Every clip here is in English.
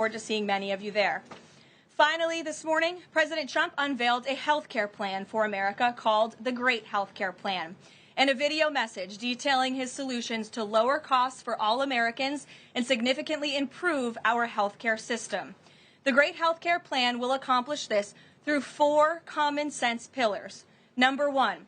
forward to seeing many of you there. Finally, this morning, President Trump unveiled a health care plan for America called the Great Health Care Plan, and a video message detailing his solutions to lower costs for all Americans and significantly improve our health care system. The Great Health Care Plan will accomplish this through 4 common sense pillars. Number 1,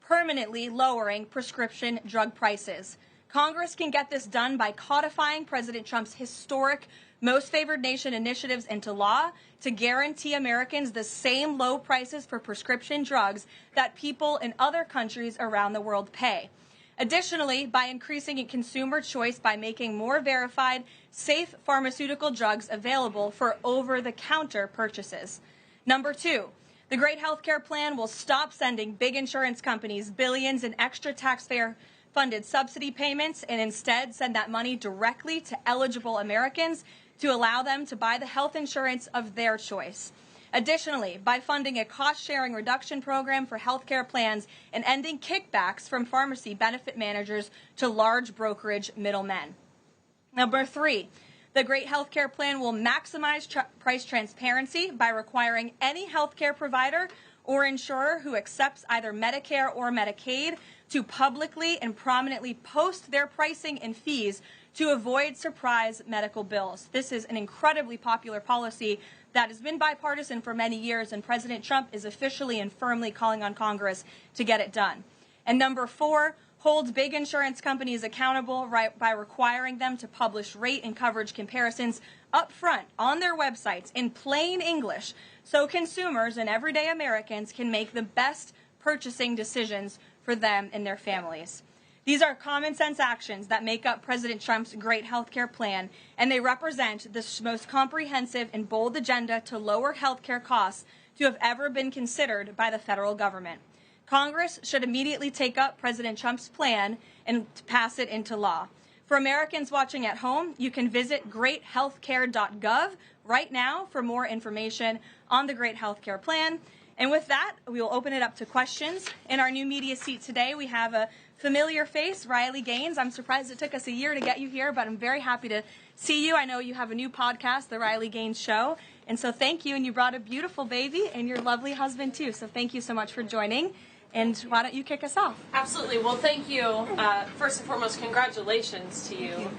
permanently lowering prescription drug prices. Congress can get this done by codifying President Trump's historic Most Favored Nation initiatives into law to guarantee Americans the same low prices for prescription drugs that people in other countries around the world pay. Additionally, by increasing consumer choice by making more verified, safe pharmaceutical drugs available for over-the-counter purchases. Number 2, the Great Health Care Plan will stop sending big insurance companies billions in extra taxpayer-funded subsidy payments and instead send that money directly to eligible Americans to allow them to buy the health insurance of their choice. Additionally, by funding a cost-sharing reduction program for health care plans and ending kickbacks from pharmacy benefit managers to large brokerage middlemen. Number 3, the Great Health Care Plan will maximize price transparency by requiring any health care provider or insurer who accepts either Medicare or Medicaid to publicly and prominently post their pricing and fees to avoid surprise medical bills. This is an incredibly popular policy that has been bipartisan for many years, and President Trump is officially and firmly calling on Congress to get it done. And number 4, holds big insurance companies accountable by requiring them to publish rate and coverage comparisons up front on their websites in plain English so consumers and everyday Americans can make the best purchasing decisions for them and their families. These are common sense actions that make up President Trump's Great Health Care Plan, and they represent the most comprehensive and bold agenda to lower health care costs to have ever been considered by the federal government. Congress should immediately take up President Trump's plan and pass it into law. For Americans watching at home, you can visit greathealthcare.gov right now for more information on the Great Health Care Plan. And with that, we will open it up to questions. In our new media seat today, we have a familiar face, Riley Gaines. I'm surprised it took us a year to get you here, but I'm very happy to see you. I know you have a new podcast, The Riley Gaines Show. And so thank you. And you brought a beautiful baby and your lovely husband, too. So thank you so much for joining. And why don't you kick us off? Absolutely. Well, thank you. First and foremost, congratulations to you.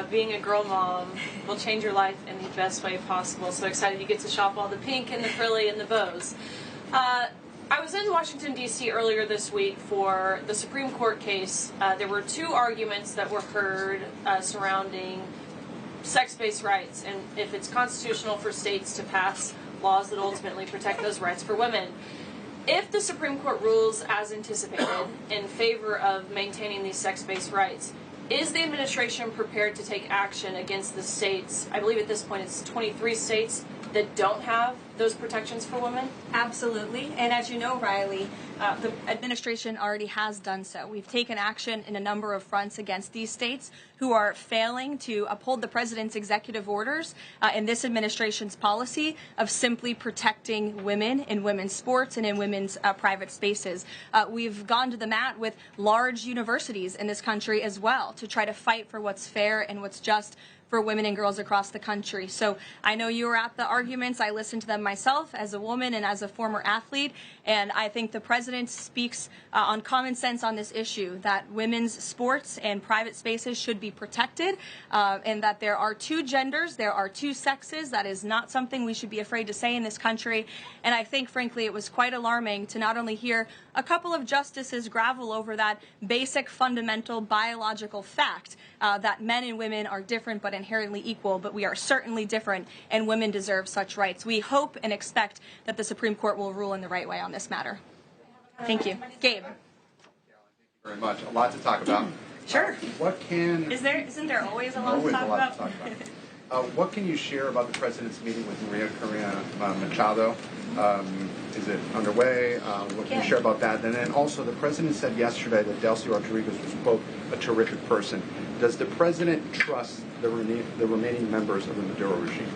Being a girl mom will change your life in the best way possible. So excited you get to shop all the pink and the frilly and the bows. I was in Washington, D.C. earlier this week for the Supreme Court case. There were 2 arguments that were heard surrounding sex-based rights and if it's constitutional for states to pass laws that ultimately protect those rights for women. If the Supreme Court rules as anticipated in favor of maintaining these sex-based rights, is the administration prepared to take action against the states? I believe at this point it's 23 states that don't have those protections for women? Absolutely. And as you know, Riley, the administration already has done so. We've taken action in a number of fronts against these states who are failing to uphold the president's executive orders in this administration's policy of simply protecting women in women's sports and in women's private spaces. We've gone to the mat with large universities in this country as well to try to fight for what's fair and what's just for women and girls across the country. So I know you were at the arguments. I listened to them myself as a woman and as a former athlete, and I think the president speaks on common sense on this issue, that women's sports and private spaces should be protected, and that there are 2 genders, there are 2 sexes. That is not something we should be afraid to say in this country. And I think, frankly, it was quite alarming to not only hear a couple of justices gravel over that basic, fundamental, biological fact that men and women are different but inherently equal, but we are certainly different, and women deserve such rights. We hope and expect that the Supreme Court will rule in the right way on this matter. Thank you. Gabe. Thank you very much. A lot to talk about. Sure. Isn't there always a lot to talk about? What can you share about the president's meeting with Maria Corina Machado? Is it underway? What can you share about that? And then also, the president said yesterday that Delcy Rodriguez was, quote, a terrific person. Does the president trust the remaining members of the Maduro regime?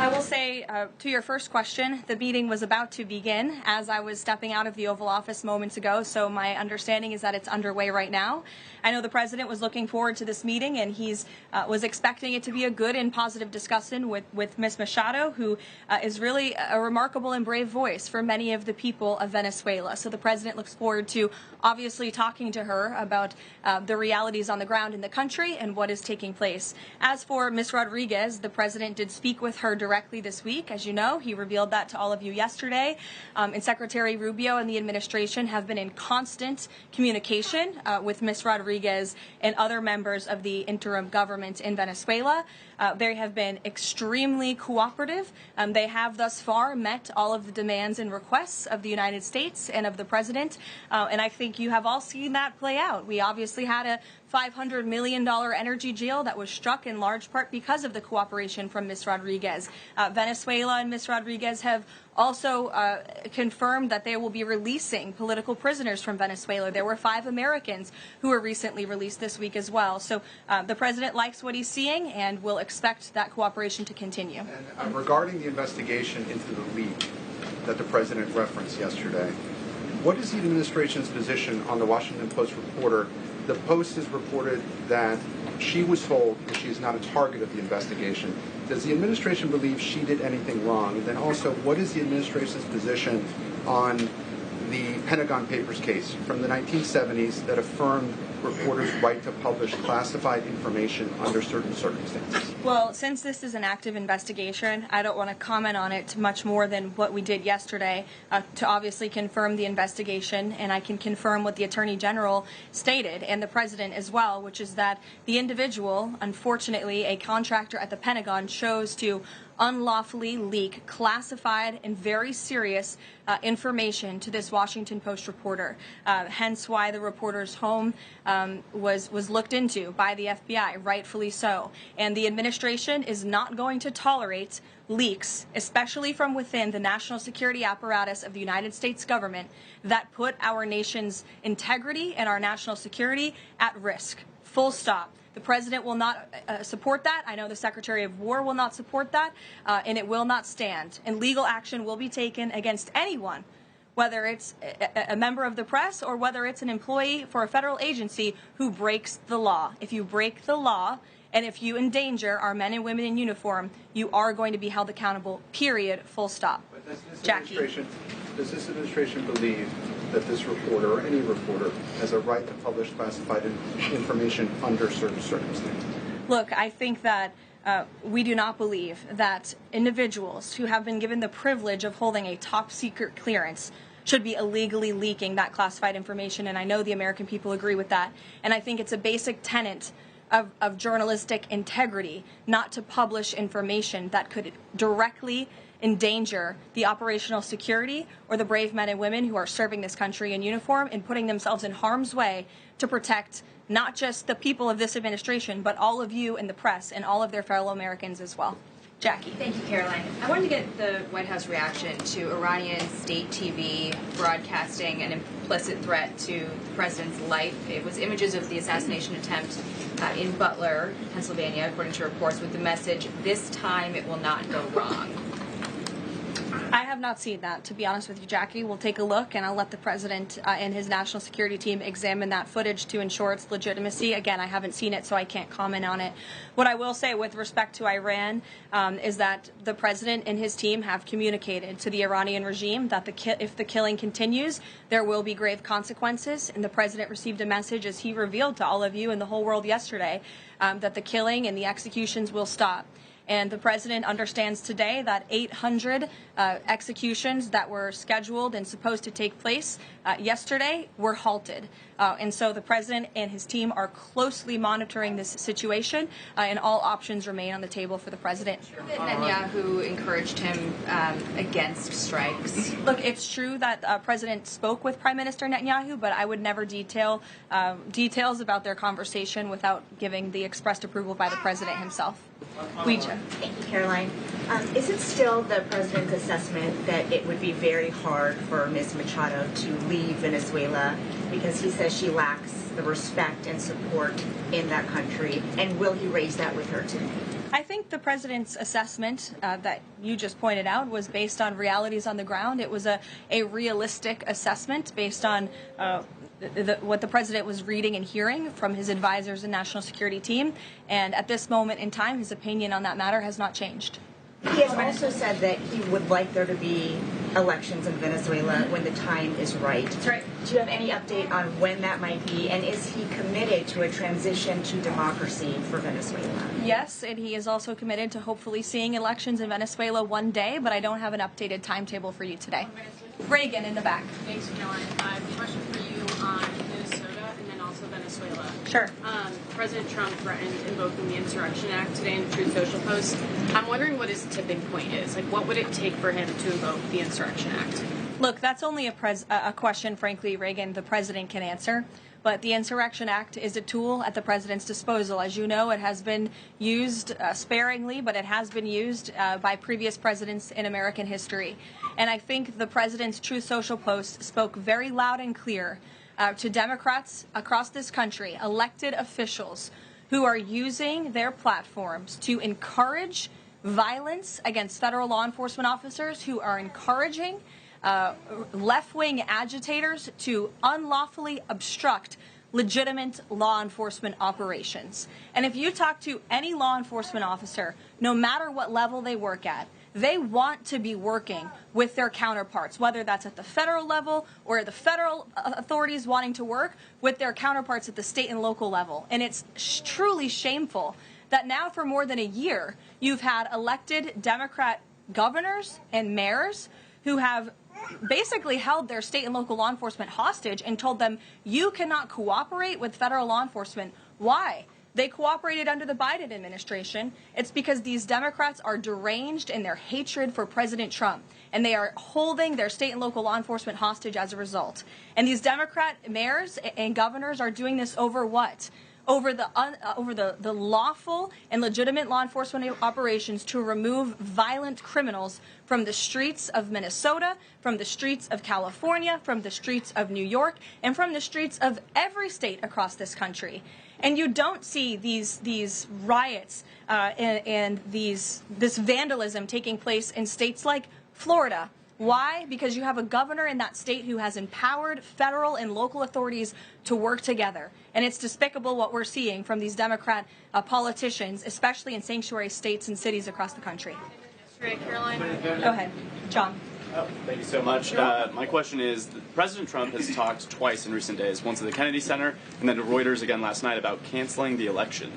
I will say, to your first question, the meeting was about to begin as I was stepping out of the Oval Office moments ago, so my understanding is that it's underway right now. I know the President was looking forward to this meeting, and he's was expecting it to be a good and positive discussion with Ms. Machado, who is really a remarkable and brave voice for many of the people of Venezuela. So the President looks forward to obviously talking to her about the realities on the ground in the country and what is taking place. As for Ms. Rodriguez, the President did speak with her directly this week. As you know, he revealed that to all of you yesterday. And Secretary Rubio and the administration have been in constant communication with Ms. Rodriguez and other members of the interim government in Venezuela. They have been extremely cooperative. They have thus far met all of the demands and requests of the United States and of the President. And I think you have all seen that play out. We obviously had a $500 million energy deal that was struck in large part because of the cooperation from Ms. Rodriguez. Venezuela and Ms. Rodriguez have also confirmed that they will be releasing political prisoners from Venezuela. There were 5 Americans who were recently released this week as well. So the President likes what he's seeing and will expect that cooperation to continue. And regarding the investigation into the leak that the President referenced yesterday, what is the administration's position on the Washington Post reporter? The Post has reported that she was told that she is not a target of the investigation. Does the administration believe she did anything wrong? And then also, what is the administration's position on the Pentagon Papers case from the 1970s that affirmed reporters' right to publish classified information under certain circumstances? Well, since this is an active investigation, I don't want to comment on it much more than what we did yesterday to obviously confirm the investigation, and I can confirm what the Attorney General stated, and the President as well, which is that the individual, unfortunately, a contractor at the Pentagon, chose to unlawfully leak classified and very serious information to this Washington Post reporter. Hence why the reporter's home was looked into by the FBI, rightfully so. And the administration is not going to tolerate leaks, especially from within the national security apparatus of the United States government, that put our nation's integrity and our national security at risk. Full stop. The President will not support that. I know the Secretary of War will not support that, and it will not stand. And legal action will be taken against anyone, whether it's a member of the press or whether it's an employee for a federal agency who breaks the law. If you break the law and if you endanger our men and women in uniform, you are going to be held accountable, period, full stop. But Jackie. Does this administration believe that this reporter or any reporter has a right to publish classified information under certain circumstances? Look, I think that we do not believe that individuals who have been given the privilege of holding a top secret clearance should be illegally leaking that classified information, and I know the American people agree with that. And I think it's a basic tenet of journalistic integrity not to publish information that could directly endanger the operational security or the brave men and women who are serving this country in uniform and putting themselves in harm's way to protect not just the people of this administration, but all of you in the press and all of their fellow Americans as well. Jackie. Thank you, Karoline. I wanted to get the White House reaction to Iranian state TV broadcasting an implicit threat to the president's life. It was images of the assassination attempt in Butler, Pennsylvania, according to reports, with the message, "This time it will not go wrong." I have not seen that, to be honest with you, Jackie. We'll take a look, and I'll let the President and his national security team examine that footage to ensure its legitimacy. Again, I haven't seen it, so I can't comment on it. What I will say with respect to Iran is that the President and his team have communicated to the Iranian regime that if the killing continues, there will be grave consequences. And the President received a message, as he revealed to all of you and the whole world yesterday, that the killing and the executions will stop. And the President understands today that 800 executions that were scheduled and supposed to take place yesterday were halted. And so the President and his team are closely monitoring this situation, and all options remain on the table for the President. Netanyahu encouraged him against strikes. Look, it's true that President spoke with Prime Minister Netanyahu, but I would never detail details about their conversation without giving the expressed approval by the President himself. Ouija. Thank you, Caroline. Is it still the President's assessment that it would be very hard for Ms. Machado to leave Venezuela because he says she lacks the respect and support in that country? And will he raise that with her today? I think the president's assessment that you just pointed out was based on realities on the ground. It was a realistic assessment based on what the president was reading and hearing from his advisors and national security team. And at this moment in time, his opinion on that matter has not changed. He has also said that he would like there to be elections in Venezuela when the time is right. That's right. Do you have any update on when that might be? And is he committed to a transition to democracy for Venezuela? Yes, and he is also committed to hopefully seeing elections in Venezuela one day, but I don't have an updated timetable for you today. Reagan in the back. Thanks, Caroline. Question for you on Minnesota and then also Venezuela. Sure. President Trump threatened invoking the Insurrection Act today in a Truth Social post. I'm wondering what his tipping point is. Like, what would it take for him to invoke the Insurrection Act? Look, that's only a question, frankly, Reagan, the president can answer. But the Insurrection Act is a tool at the president's disposal. As you know, it has been used sparingly, but it has been used by previous presidents in American history. And I think the president's Truth Social post spoke very loud and clear to Democrats across this country, elected officials who are using their platforms to encourage violence against federal law enforcement officers, who are encouraging left-wing agitators to unlawfully obstruct legitimate law enforcement operations. And if you talk to any law enforcement officer, no matter what level they work at, they want to be working with their counterparts, whether that's at the federal level or the federal authorities wanting to work with their counterparts at the state and local level. And it's truly shameful that now for more than a year, you've had elected Democrat governors and mayors who have basically held their state and local law enforcement hostage and told them, you cannot cooperate with federal law enforcement. Why? They cooperated under the Biden administration. It's because these Democrats are deranged in their hatred for President Trump, and they are holding their state and local law enforcement hostage as a result. And these Democrat mayors and governors are doing this over what? Over the lawful and legitimate law enforcement operations to remove violent criminals from the streets of Minnesota, from the streets of California, from the streets of New York, and from the streets of every state across this country. And you don't see these riots and this vandalism taking place in states like Florida. Why? Because you have a governor in that state who has empowered federal and local authorities to work together. And it's despicable what we're seeing from these Democrat politicians, especially in sanctuary states and cities across the country. Caroline. Go ahead. John. Oh, thank you so much. My question is, President Trump has talked twice in recent days, once at the Kennedy Center and then to Reuters again last night about canceling the election.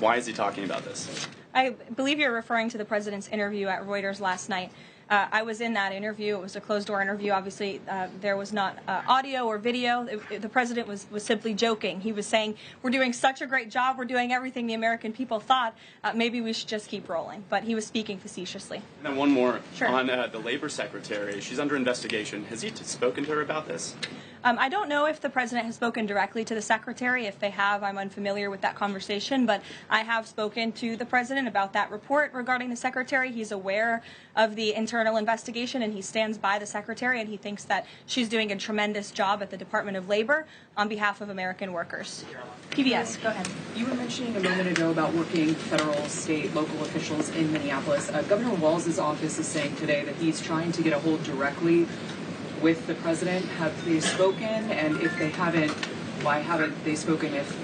Why is he talking about this? I believe you're referring to the president's interview at Reuters last night. I was in that interview. It was a closed-door interview. Obviously, there was not audio or video. The president was simply joking. He was saying, we're doing such a great job. We're doing everything the American people thought. Maybe we should just keep rolling. But he was speaking facetiously. And then one more. Sure. On the labor secretary. She's under investigation. Has he spoken to her about this? I don't know if the president has spoken directly to the secretary. If they have, I'm unfamiliar with that conversation. But I have spoken to the president about that report regarding the secretary. He's aware of the internal investigation, and he stands by the secretary, and he thinks that she's doing a tremendous job at the Department of Labor on behalf of American workers. PBS, go ahead. You were mentioning a moment ago about working federal, state, local officials in Minneapolis. Governor Walz's office is saying today that he's trying to get a hold directly with the president. Have they spoken? And if they haven't, why haven't they spoken? If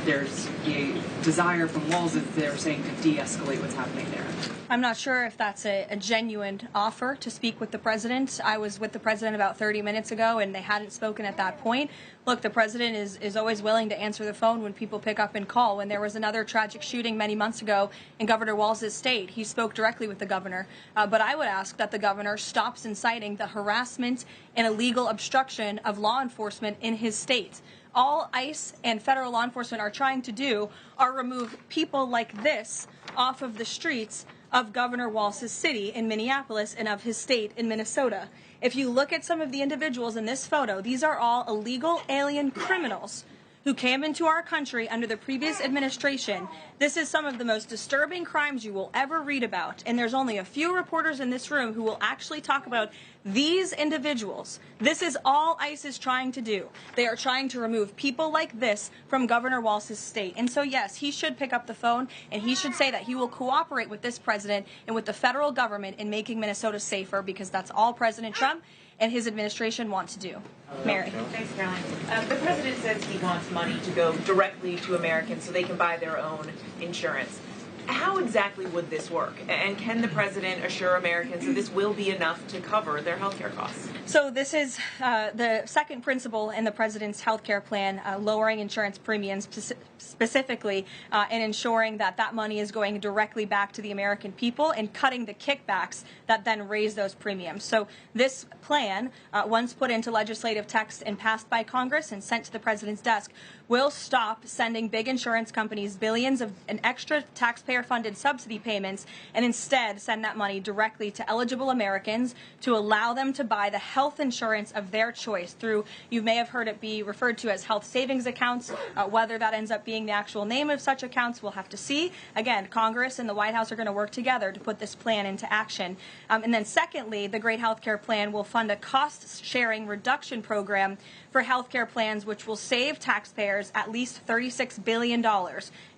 there's a desire from Walz, that they're saying to de-escalate what's happening there. I'm not sure if that's a genuine offer to speak with the president. I was with the president about 30 minutes ago, and they hadn't spoken at that point. Look, the president is always willing to answer the phone when people pick up and call. When there was another tragic shooting many months ago in Governor Walz's state, he spoke directly with the governor. But I would ask that the governor stops inciting the harassment and illegal obstruction of law enforcement in his state. All ICE and federal law enforcement are trying to do are remove people like this off of the streets of Governor Walz's city in Minneapolis and of his state in Minnesota. If you look at some of the individuals in this photo, these are all illegal alien criminals who came into our country under the previous administration. This is some of the most disturbing crimes you will ever read about. And there's only a few reporters in this room who will actually talk about these individuals. This is all ICE is trying to do. They are trying to remove people like this from Governor Walz's state. And so, yes, he should pick up the phone and he should say that he will cooperate with this president and with the federal government in making Minnesota safer, because that's all President Trump and his administration want to do. Mary. Thanks, Caroline. The president says he wants money to go directly to Americans so they can buy their own insurance. How exactly would this work? And can the president assure Americans that this will be enough to cover their health care costs? So this is the second principle in the president's health care plan, lowering insurance premiums specifically and ensuring that that money is going directly back to the American people and cutting the kickbacks that then raise those premiums. So this plan, once put into legislative text and passed by Congress and sent to the president's desk, will stop sending big insurance companies billions of an extra taxpayer-funded subsidy payments and instead send that money directly to eligible Americans to allow them to buy the health insurance of their choice through, you may have heard it be referred to as health savings accounts. Whether that ends up being the actual name of such accounts, we'll have to see. Again, Congress and the White House are going to work together to put this plan into action. And then secondly, the Great Health Care Plan will fund a cost-sharing reduction program for health care plans, which will save taxpayers at least $36 billion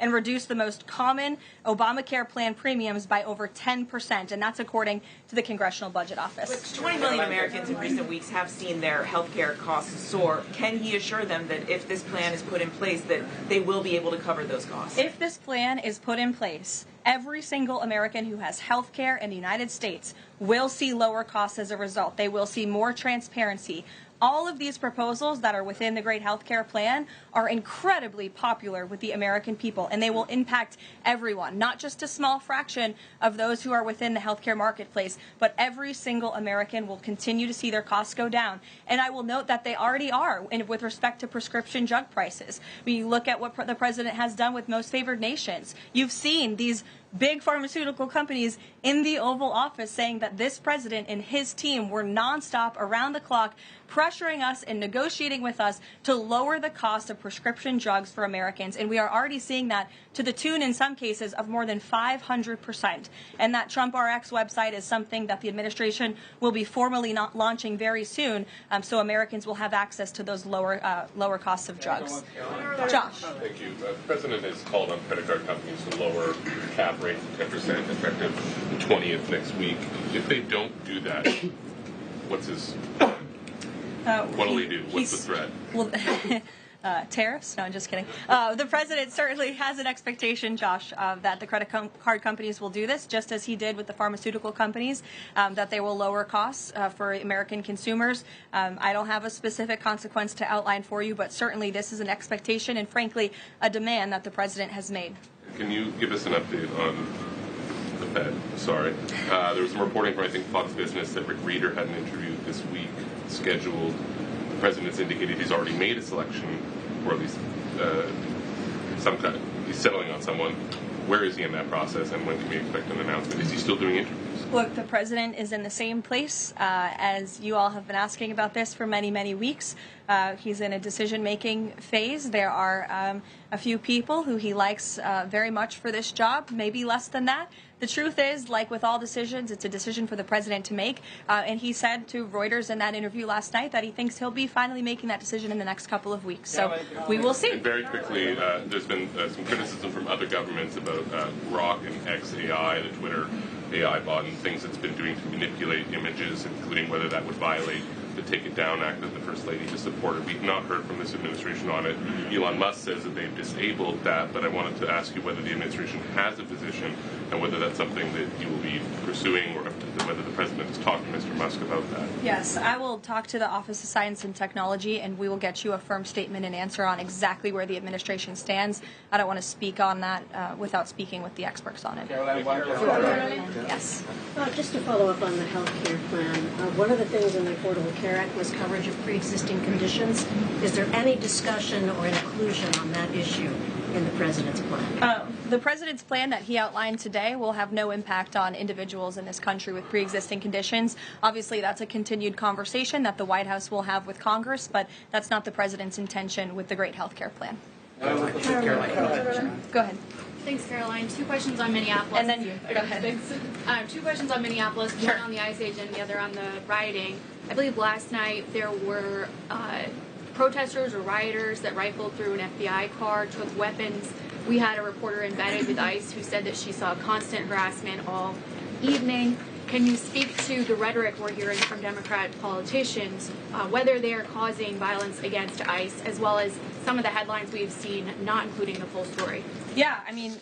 and reduce the most common Obamacare plan premiums by over 10%, and that's according to the Congressional Budget Office. 20 million Americans in recent weeks have seen their health care costs soar. Can he assure them that if this plan is put in place, that they will be able to cover those costs? If this plan is put in place, every single American who has health care in the United States will see lower costs as a result. They will see more transparency. All of these proposals that are within the Great Health Care Plan are incredibly popular with the American people, and they will impact everyone, not just a small fraction of those who are within the healthcare marketplace, but every single American will continue to see their costs go down. And I will note that they already are with respect to prescription drug prices. When you look at what the president has done with most favored nations, you've seen these big pharmaceutical companies in the Oval Office saying that this president and his team were nonstop, around the clock, pressuring us and negotiating with us to lower the cost of prescription drugs for Americans. And we are already seeing that to the tune, in some cases, of more than 500%. And that Trump RX website is something that the administration will be formally launching very soon, so Americans will have access to those lower costs of drugs. Josh. Thank you. The president has called on credit card companies to lower the cap rate to 10% effective the 20th next week. If they don't do that, what's his... what'll he do? What's the threat? Well, tariffs? No, I'm just kidding. The president certainly has an expectation, Josh, that the credit card companies will do this, just as he did with the pharmaceutical companies, that they will lower costs for American consumers. I don't have a specific consequence to outline for you, but certainly this is an expectation and, frankly, a demand that the president has made. Can you give us an update on the Fed? Sorry. There was some reporting from, I think, Fox Business that Rick Reeder had an interview this week scheduled. The president's indicated he's already made a selection, or at least he's settling on someone. Where is he in that process, and when can we expect an announcement? Is he still doing interviews? Look, the president is in the same place as you all have been asking about this for many, many weeks. He's in a decision-making phase. There are a few people who he likes very much for this job, maybe less than that. The truth is, like with all decisions, it's a decision for the president to make. And he said to Reuters in that interview last night that he thinks he'll be finally making that decision in the next couple of weeks. So we will see. And very quickly, there's been some criticism from other governments about Grok and XAI, the Twitter AI bot, and things it's been doing to manipulate images, including whether that would violate the Take It Down Act that the First Lady has supported. We've not heard from this administration on it. Elon Musk says that they've disabled that, but I wanted to ask you whether the administration has a position and whether that's something that you will be pursuing, or whether the president has talked to Mr. Musk about that. Yes, I will talk to the Office of Science and Technology, and we will get you a firm statement and answer on exactly where the administration stands. I don't want to speak on that without speaking with the experts on it. Caroline? Yes. Just to follow up on the health care plan, one of the things in the Affordable Care Act was coverage of pre-existing conditions. Is there any discussion or inclusion on that issue in the president's plan? The president's plan that he outlined today will have no impact on individuals in this country with pre-existing conditions. Obviously, that's a continued conversation that the White House will have with Congress, but that's not the president's intention with the great health care plan. Caroline. Go ahead. Thanks, Caroline. 2 questions on Minneapolis. And then you. Go ahead. Thanks. 2 questions on Minneapolis, one on the ICE agent, the other on the rioting. I believe last night there were protesters or rioters that rifled through an FBI car, took weapons. We had a reporter embedded with ICE who said that she saw constant harassment all evening. Can you speak to the rhetoric we're hearing from Democrat politicians, whether they are causing violence against ICE, as well as some of the headlines we've seen, not including the full story? Yeah, I mean,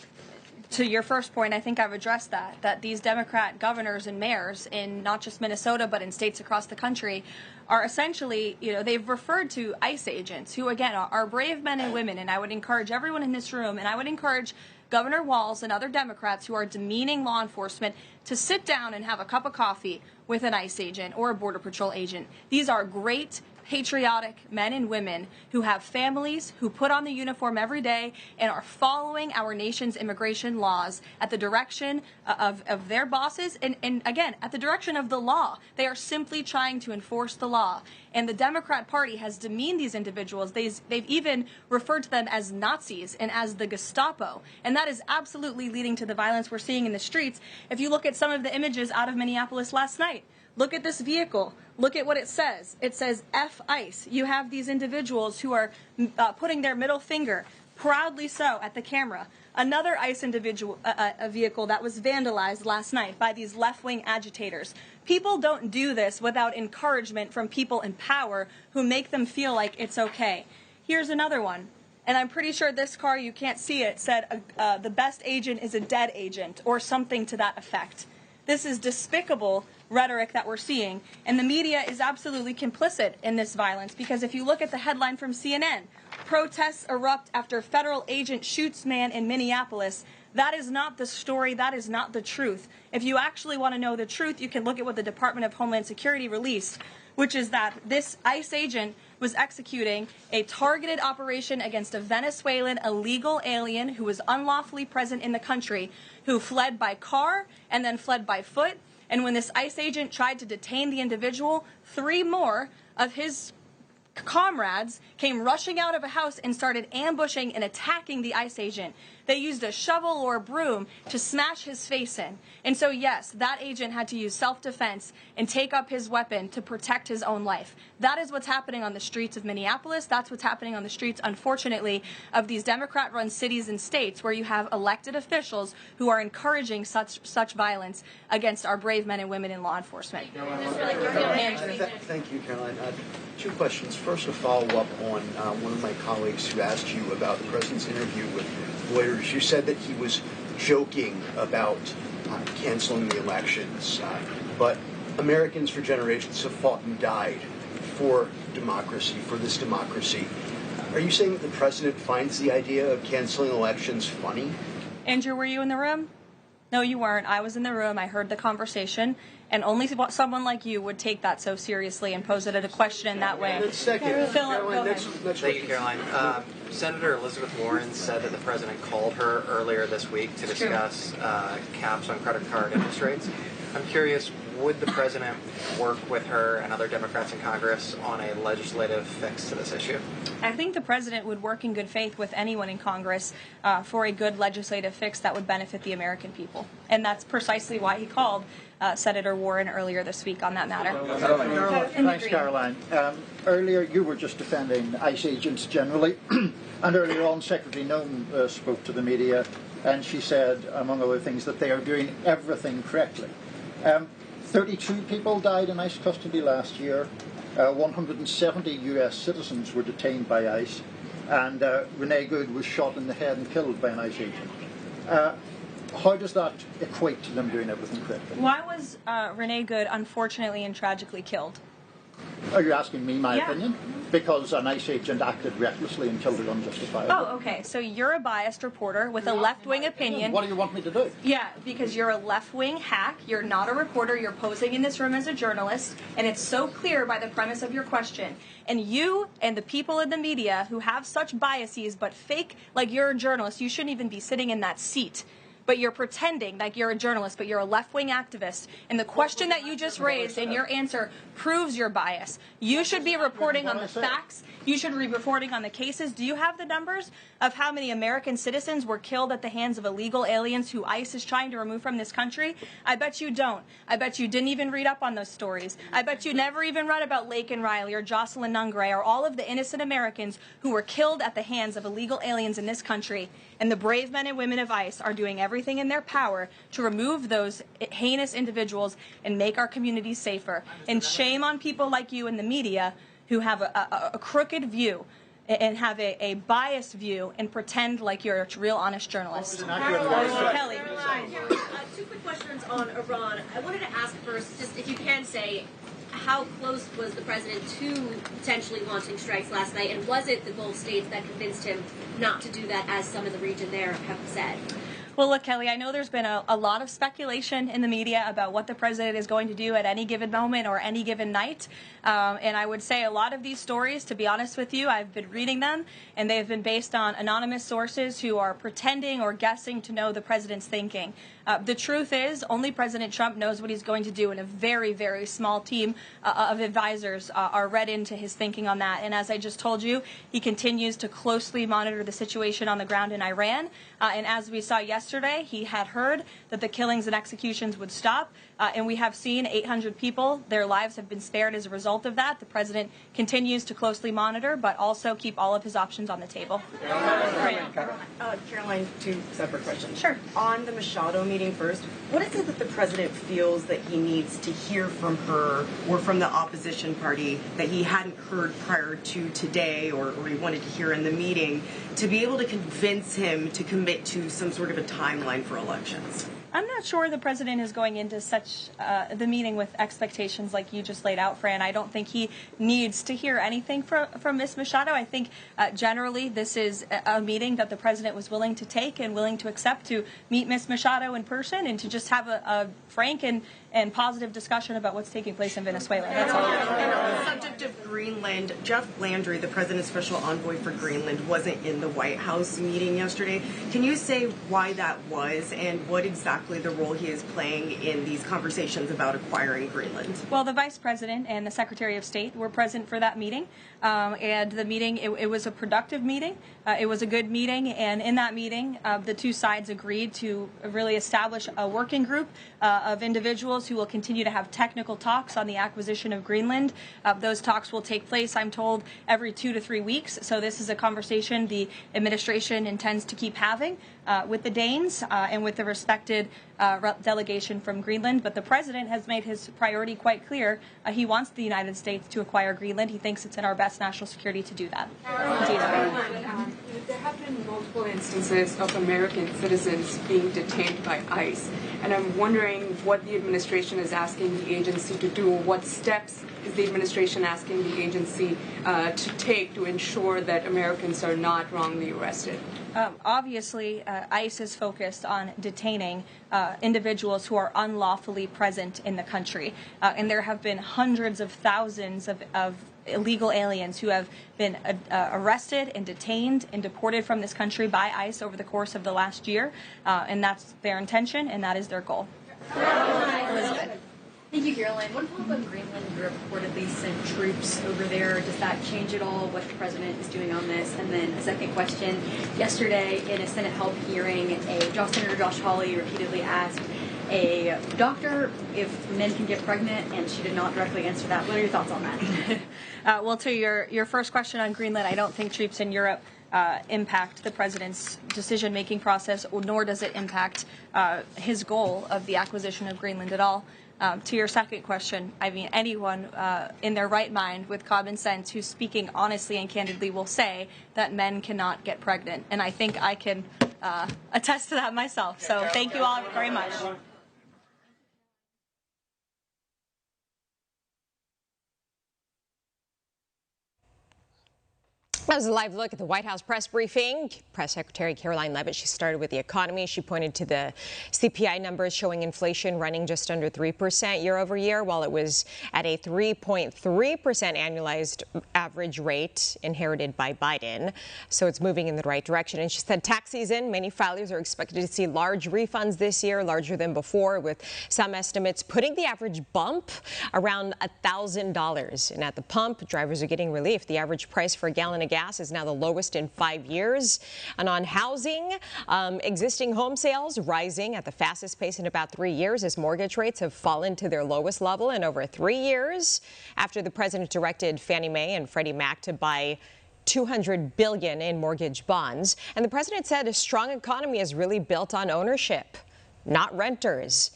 to your first point, I think I've addressed that these Democrat governors and mayors in not just Minnesota, but in states across the country are essentially, they've referred to ICE agents who, again, are brave men and women. And I would encourage everyone in this room, and I would encourage Governor Walz and other Democrats who are demeaning law enforcement to sit down and have a cup of coffee with an ICE agent or a Border Patrol agent. These are great, patriotic men and women who have families, who put on the uniform every day and are following our nation's immigration laws at the direction of their bosses and again, at the direction of the law. They are simply trying to enforce the law. And the Democrat Party has demeaned these individuals. They've even referred to them as Nazis and as the Gestapo. And that is absolutely leading to the violence we're seeing in the streets. If you look at some of the images out of Minneapolis last night, look at this vehicle. Look at what it says. It says F ICE. You have these individuals who are putting their middle finger, proudly so, at the camera. Another ICE a vehicle that was vandalized last night by these left-wing agitators. People don't do this without encouragement from people in power who make them feel like it's okay. Here's another one. And I'm pretty sure this car, you can't see it, said the best agent is a dead agent or something to that effect. This is despicable rhetoric that we're seeing, and the media is absolutely complicit in this violence because if you look at the headline from CNN, protests erupt after federal agent shoots man in Minneapolis, that is not the story, that is not the truth. If you actually want to know the truth, you can look at what the Department of Homeland Security released, which is that this ICE agent was executing a targeted operation against a Venezuelan illegal alien who was unlawfully present in the country, who fled by car and then fled by foot. And when this ICE agent tried to detain the individual, 3 more of his comrades came rushing out of a house and started ambushing and attacking the ICE agent. They used a shovel or a broom to smash his face in. And so, yes, that agent had to use self-defense and take up his weapon to protect his own life. That is what's happening on the streets of Minneapolis. That's what's happening on the streets, unfortunately, of these Democrat-run cities and states where you have elected officials who are encouraging such violence against our brave men and women in law enforcement. Thank you, Caroline. 2 questions. First, a follow-up on one of my colleagues who asked you about the president's interview with Reuters. You said that he was joking about canceling the elections, but Americans for generations have fought and died for democracy, for this democracy. Are you saying that the president finds the idea of canceling elections funny? Andrew, were you in the room? No, you weren't. I was in the room. I heard the conversation. And only someone like you would take that so seriously and pose it as a question in that way. And then second, Caroline, Thank you, Caroline. Senator Elizabeth Warren said that the president called her earlier this week to discuss caps on credit card interest rates. I'm curious, would the president work with her and other Democrats in Congress on a legislative fix to this issue? I think the president would work in good faith with anyone in Congress for a good legislative fix that would benefit the American people. And that's precisely why he called Senator Warren earlier this week on that matter. Thanks, Caroline. Earlier, you were just defending ICE agents generally, and earlier on, Secretary Noem spoke to the media, and she said, among other things, that they are doing everything correctly. 32 people died in ICE custody last year. 170 U.S. citizens were detained by ICE, and Renee Good was shot in the head and killed by an ICE agent. How does that equate to them doing everything correctly? Why was Renee Good unfortunately and tragically killed? Are you asking me my opinion? because an ICE agent acted recklessly and killed it unjustifiably. Oh, okay. So you're a biased reporter with a left-wing opinion. What do you want me to do? Yeah, because you're a left-wing hack. You're not a reporter. You're posing in this room as a journalist, and it's so clear by the premise of your question. And you and the people in the media who have such biases but fake like you're a journalist, you shouldn't even be sitting in that seat. But you're pretending like you're a journalist, but you're a left-wing activist. And the question that you just raised and your answer proves your bias. You should be reporting on the facts. You should be reporting on the cases. Do you have the numbers of how many American citizens were killed at the hands of illegal aliens who ICE is trying to remove from this country? I bet you don't. I bet you didn't even read up on those stories. I bet you never even read about Laken Riley or Jocelyn Nungray or all of the innocent Americans who were killed at the hands of illegal aliens in this country. And the brave men and women of ICE are doing everything in their power to remove those heinous individuals and make our communities safer. And shame on people like you in the media who have a crooked view and have a biased view and pretend like you're a real honest journalist. Kelly. Two quick questions on Iran. I wanted to ask first, just if you can say, how close was the president to potentially launching strikes last night, and was it the Gulf states that convinced him not to do that, as some in the region there have said? Well, look, Kelly, I know there's been a lot of speculation in the media about what the president is going to do at any given moment or any given night. And I would say a lot of these stories, to be honest with you, I've been reading them, and they've been based on anonymous sources who are pretending or guessing to know the president's thinking. The truth is, only President Trump knows what he's going to do, and a very, very small team of advisors are read into his thinking on that. And as I just told you, he continues to closely monitor the situation on the ground in Iran. And as we saw yesterday, he had heard that the killings and executions would stop. And we have seen 800 people, their lives have been spared as a result of that. The president continues to closely monitor, but also keep all of his options on the table. Karoline, two separate questions. Sure. On the Machado meeting first, what is it that the president feels that he needs to hear from her or from the opposition party that he hadn't heard prior to today, or he wanted to hear in the meeting, to be able to convince him to commit to some sort of a timeline for elections? I'm not sure the president is going into such the meeting with expectations like you just laid out, Fran. I don't think he needs to hear anything from Ms. Machado. I think generally this is a meeting that the president was willing to take and willing to accept, to meet Ms. Machado in person and to just have a frank and positive discussion about what's taking place in Venezuela. That's all. And on the subject of Greenland, Jeff Landry, the president's special envoy for Greenland, wasn't in the White House meeting yesterday. Can you say why that was and what exactly the role he is playing in these conversations about acquiring Greenland? Well, the Vice President and the Secretary of State were present for that meeting, and the meeting, it was a productive meeting. It was a good meeting, and in that meeting, the two sides agreed to really establish a working group of individuals who will continue to have technical talks on the acquisition of Greenland. Those talks will take place, I'm told, every 2 to 3 weeks, so this is a conversation the administration intends to keep having with the Danes and with the respected delegation from Greenland. But the president has made his priority quite clear. He wants the United States to acquire Greenland. He thinks it's in our best national security to do that. There have been multiple instances of American citizens being detained by ICE, and I'm wondering what the administration is asking the agency to do. What steps is the administration asking the agency to take to ensure that Americans are not wrongly arrested? Obviously, ICE is focused on detaining individuals who are unlawfully present in the country. And there have been hundreds of thousands of illegal aliens who have been arrested and detained and deported from this country by ICE over the course of the last year. And that's their intention, and that is their goal. Elizabeth. Thank you, Caroline. One follow-up on Greenland. Europe reportedly sent troops over there. Does that change at all what the president is doing on this? And then a second question. Yesterday, in a Senate help hearing, Senator Josh Hawley repeatedly asked a doctor if men can get pregnant, and she did not directly answer that. What are your thoughts on that? Well, to your first question on Greenland, I don't think troops in Europe impact the president's decision-making process, nor does it impact his goal of the acquisition of Greenland at all. To your second question, I mean, anyone in their right mind with common sense who's speaking honestly and candidly will say that men cannot get pregnant. And I think I can attest to that myself. So thank you all very much. That was a live look at the White House press briefing. Press Secretary Karoline Leavitt, she started with the economy. She pointed to the CPI numbers showing inflation running just under 3% year over year, while it was at a 3.3% annualized average rate inherited by Biden. So it's moving in the right direction. And she said tax season, many filers are expected to see large refunds this year, larger than before, with some estimates putting the average bump around $1,000. And at the pump, drivers are getting relief. The average price for a gallon of gas is now the lowest in 5 years. And on housing, existing home sales rising at the fastest pace in about 3 years as mortgage rates have fallen to their lowest level in over 3 years after the president directed Fannie Mae and Freddie Mac to buy $200 billion in mortgage bonds. And the president said a strong economy is really built on ownership, not renters.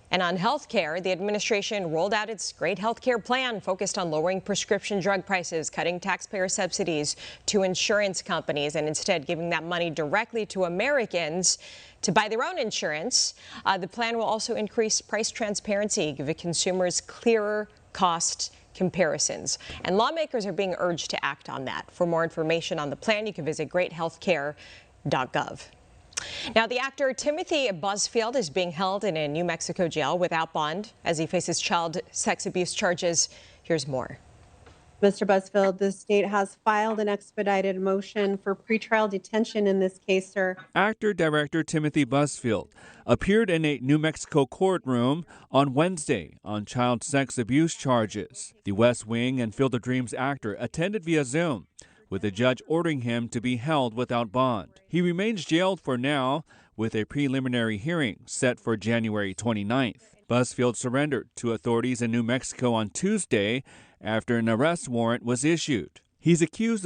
And on health care, the administration rolled out its great health care plan focused on lowering prescription drug prices, cutting taxpayer subsidies to insurance companies, and instead giving that money directly to Americans to buy their own insurance. The plan will also increase price transparency, give consumers clearer cost comparisons. And lawmakers are being urged to act on that. For more information on the plan, you can visit greathealthcare.gov. Now, the actor Timothy Busfield is being held in a New Mexico jail without bond as he faces child sex abuse charges. Here's more. Mr. Busfield, the state has filed an expedited motion for pretrial detention in this case, sir. Actor-director Timothy Busfield appeared in a New Mexico courtroom on Wednesday on child sex abuse charges. The West Wing and Field of Dreams actor attended via Zoom, with the judge ordering him to be held without bond. He remains jailed for now, with a preliminary hearing set for January 29th. Busfield surrendered to authorities in New Mexico on Tuesday after an arrest warrant was issued. He's accused of